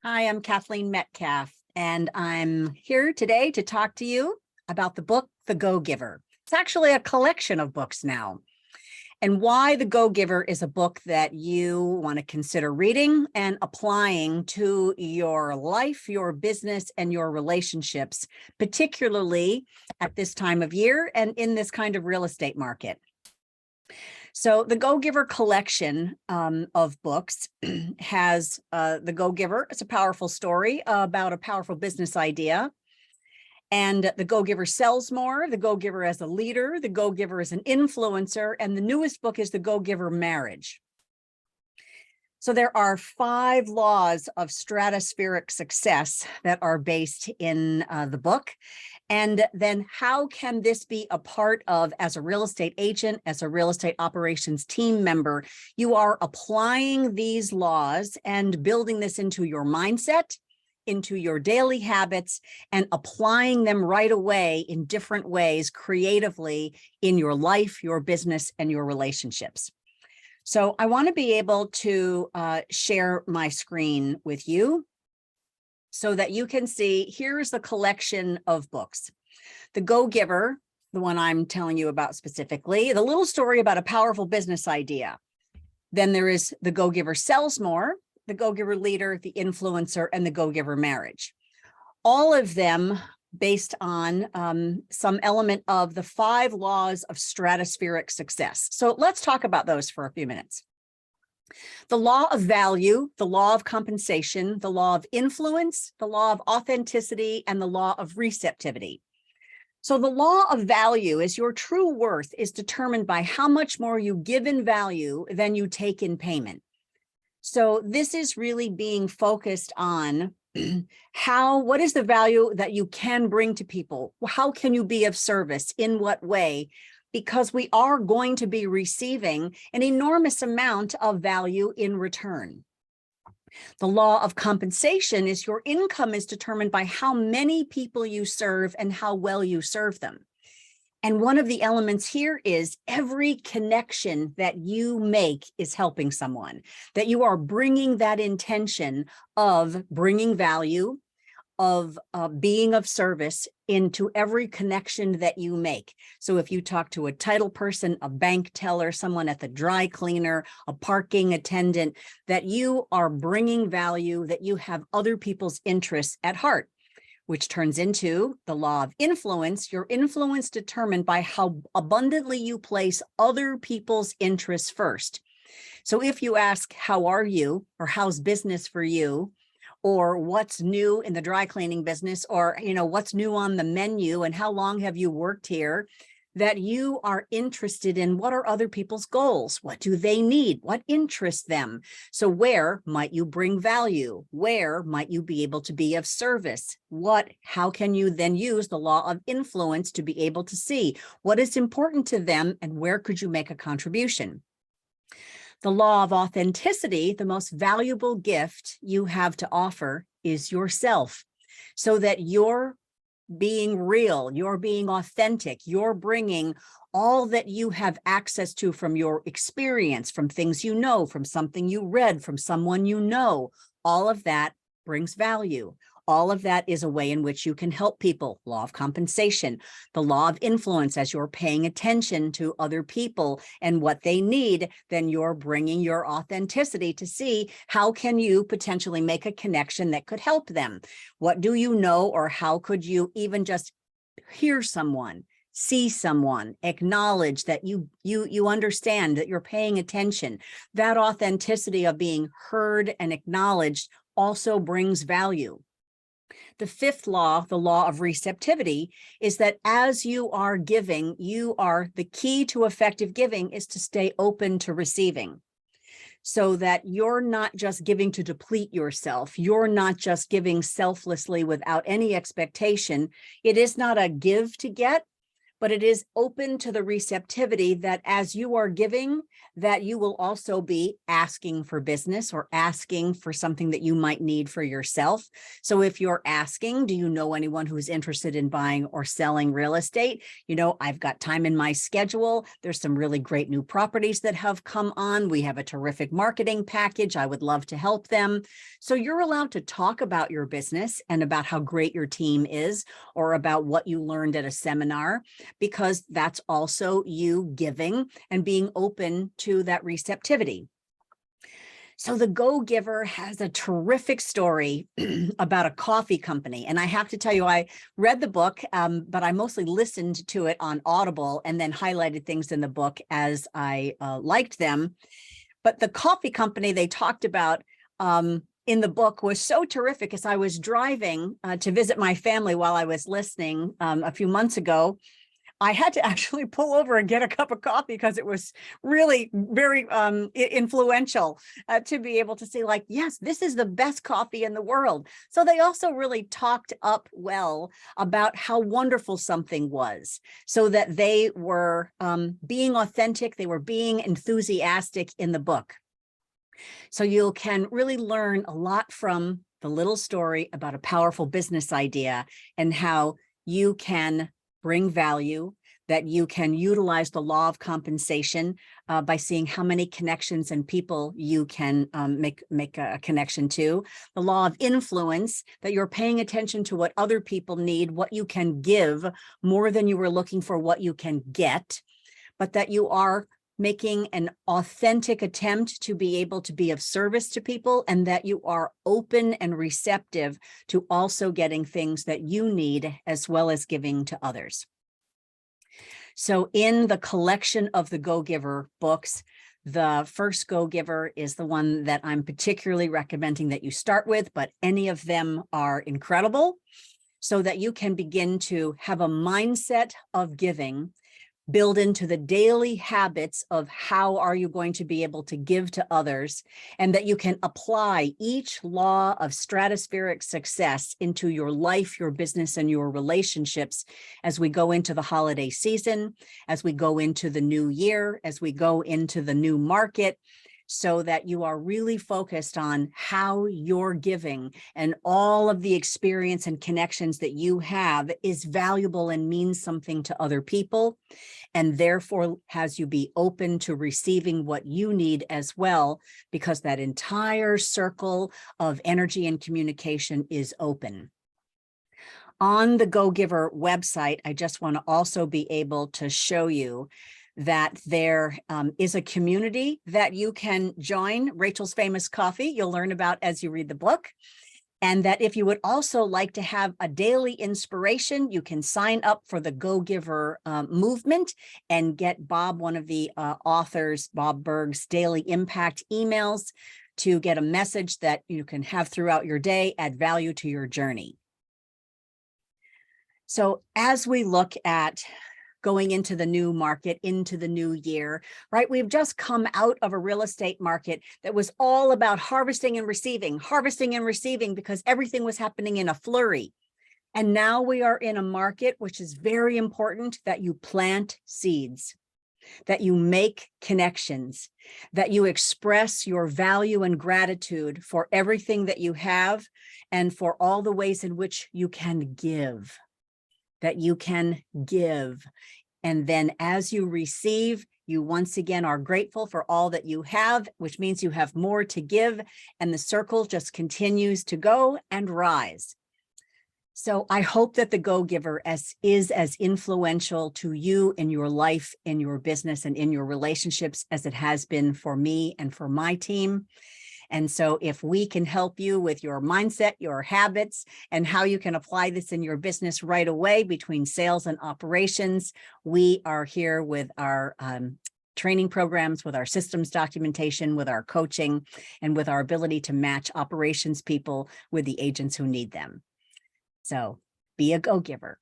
Hi, I'm Kathleen Metcalf, and I'm here today to talk to you about the book, The Go-Giver. It's actually a collection of books now, and why The Go-Giver is a book that you want to consider reading and applying to your life, your business, and your relationships, particularly at this time of year and in this kind of real estate market. So the Go-Giver collection of books has The Go-Giver. It's a powerful story about a powerful business idea. And The Go-Giver Sells More, The Go-Giver as a Leader, The Go-Giver as an Influencer, and the newest book is The Go-Giver Marriage. So there are 5 laws of stratospheric success that are based in the book. And then how can this be a part of, as a real estate agent, as a real estate operations team member, you are applying these laws and building this into your mindset, into your daily habits, and applying them right away in different ways creatively in your life, your business, and your relationships. So I want to be able to share my screen with you so that you can see, here's the collection of books. The Go-Giver, the one I'm telling you about specifically, the little story about a powerful business idea. Then there is The Go-Giver Sells More, The Go-Giver Leader, The Influencer, and The Go-Giver Marriage. All of them based on some element of the 5 laws of stratospheric success. So let's talk about those for a few minutes. The law of value, the law of compensation, the law of influence, the law of authenticity, and the law of receptivity. So the law of value is your true worth is determined by how much more you give in value than you take in payment. So this is really being focused on what is the value that you can bring to people? How can you be of service? In what way? Because we are going to be receiving an enormous amount of value in return. The law of compensation is your income is determined by how many people you serve and how well you serve them. And one of the elements here is every connection that you make is helping someone, that you are bringing that intention of bringing value, of being of service into every connection that you make. So if you talk to a title person, a bank teller, someone at the dry cleaner, a parking attendant, that you are bringing value, that you have other people's interests at heart, which turns into the law of influence. Your influence determined by how abundantly you place other people's interests first. So if you ask, how are you, or how's business for you, or what's new in the dry cleaning business, or what's new on the menu and how long have you worked here, that you are interested in what are other people's goals, what do they need, what interests them. So where might you bring value? Where might you be able to be of service? How can you then use the law of influence to be able to see what is important to them and where could you make a contribution? The law of authenticity, the most valuable gift you have to offer is yourself, so that you're being real, you're being authentic, you're bringing all that you have access to from your experience, from things you know, from something you read, from someone you know. All of that brings value. All of that is a way in which you can help people. Law of compensation, the law of influence, as you're paying attention to other people and what they need, then you're bringing your authenticity to see how can you potentially make a connection that could help them. What do you know, or how could you even just hear someone, see someone, acknowledge that you understand, that you're paying attention. That authenticity of being heard and acknowledged also brings value. The 5th law, the law of receptivity, is that as you are giving, the key to effective giving is to stay open to receiving. So that you're not just giving to deplete yourself. You're not just giving selflessly without any expectation. It is not a give to get, but it is open to the receptivity that as you are giving, that you will also be asking for business or asking for something that you might need for yourself. So if you're asking, do you know anyone who's interested in buying or selling real estate? You know, I've got time in my schedule. There's some really great new properties that have come on. We have a terrific marketing package. I would love to help them. So you're allowed to talk about your business and about how great your team is, or about what you learned at a seminar, because that's also you giving and being open to that receptivity. So the Go-Giver has a terrific story about a coffee company. And I have to tell you, I read the book, but I mostly listened to it on Audible and then highlighted things in the book as I liked them. But the coffee company they talked about in the book was so terrific. As I was driving to visit my family while I was listening a few months ago, I had to actually pull over and get a cup of coffee because it was really very influential to be able to say, like, yes, this is the best coffee in the world. So they also really talked up well about how wonderful something was, so that they were being authentic, they were being enthusiastic in the book. So you can really learn a lot from the little story about a powerful business idea and how you can bring value, that you can utilize the law of compensation by seeing how many connections and people you can make a connection to. The law of influence, that you're paying attention to what other people need, what you can give more than you were looking for what you can get, but that you are making an authentic attempt to be able to be of service to people, and that you are open and receptive to also getting things that you need as well as giving to others. So in the collection of the Go-Giver books, the first Go-Giver is the one that I'm particularly recommending that you start with, but any of them are incredible, so that you can begin to have a mindset of giving, build into the daily habits of how are you going to be able to give to others, and that you can apply each law of stratospheric success into your life, your business, and your relationships as we go into the holiday season, as we go into the new year, as we go into the new market, so that you are really focused on how you're giving and all of the experience and connections that you have is valuable and means something to other people, and therefore has you be open to receiving what you need as well, because that entire circle of energy and communication is open. On the Go-Giver website, I just want to also be able to show you that there is a community that you can join, Rachel's Famous Coffee, you'll learn about as you read the book. And that if you would also like to have a daily inspiration, you can sign up for the Go-Giver movement and get Bob, one of the authors, Bob Burg's daily impact emails, to get a message that you can have throughout your day, add value to your journey. So as we look at going into the new market, into the new year, right? We've just come out of a real estate market that was all about harvesting and receiving, because everything was happening in a flurry. And now we are in a market which is very important, that you plant seeds, that you make connections, that you express your value and gratitude for everything that you have and for all the ways in which you can give. That you can give. And then as you receive, you once again are grateful for all that you have, which means you have more to give, and the circle just continues to go and rise. So I hope that the Go-Giver is as influential to you in your life, in your business, and in your relationships as it has been for me and for my team. And so if we can help you with your mindset, your habits, and how you can apply this in your business right away between sales and operations, we are here with our training programs, with our systems documentation, with our coaching, and with our ability to match operations people with the agents who need them. So be a Go-Giver.